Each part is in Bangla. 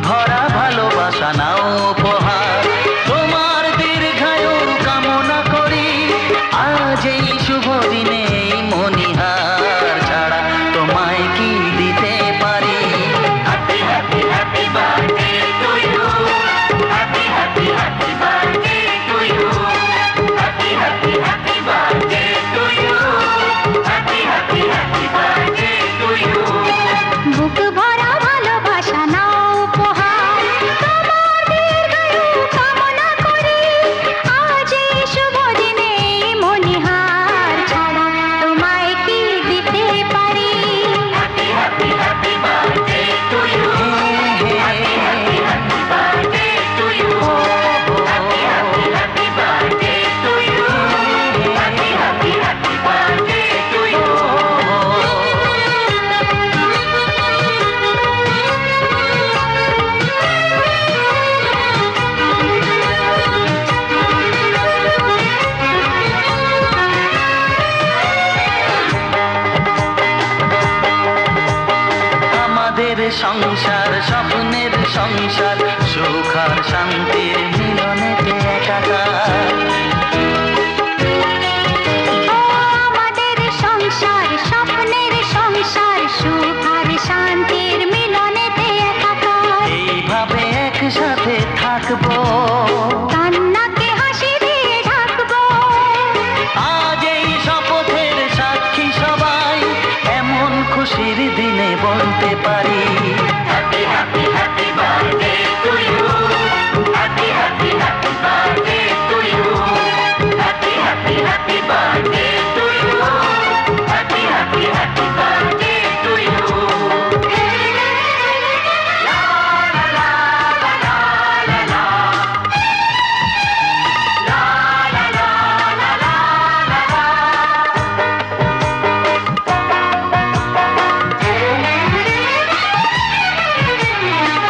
ভরা ভালোবাসা নাও উপহার, তোমার দীর্ঘায়ুর কামনা করি। আজ এই শুভ দিনে এই মণিহার ছাড়া তোমায় কি দিতে পারি? Happy happy happy birthday to you, happy happy happy birthday to you, happy happy happy birthday to you, happy happy happy birthday to you. বুক ভরা ভালোবাসা নাও উপহার, তোমার দীর্ঘায়ু কামনা করি। আজ এই শুভ দিনে মণিহার ছাড়া তোমায় কি দিতে পারি? Happy happy happy birthday to you, happy happy happy birthday to you, happy happy happy birthday to you, happy happy happy birthday to you. আমাদের সংসার স্বপ্নের সংসার, সুখ আর শান্তির মিলনেতে একাকার। ও আমাদের সংসার স্বপ্নের সংসার, সুখ আর শান্তির মিলনেতে একাকার। এইভাবে একসাথে থাকবো, কান্নাকে হাসি দিয়ে ঢাকবো। আজ এই শপথের সাক্ষী সবাই, এমন খুশির দিনে বলতে পারি। Happy happy happy birthday to you, happy happy happy birthday to you, happy happy happy birthday to you, happy happy happy birthday to you.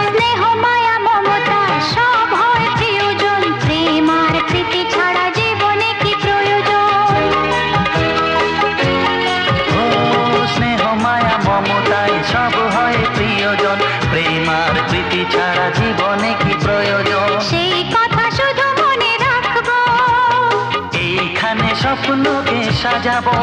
স্নেহ মায়া মমতার সব হয় প্রিয়জন, প্রেম আর প্রীতি ছাড়া জীবনে কি প্রয়োজন? ও স্নেহ মায়া মমতায় সব হয় প্রিয়জন, প্রেম আর প্রীতি ছাড়া জীবনে কি প্রয়োজন? সেই কথা শুধু মনে রাখবো, এইখানে স্বপ্নকে সাজাবো।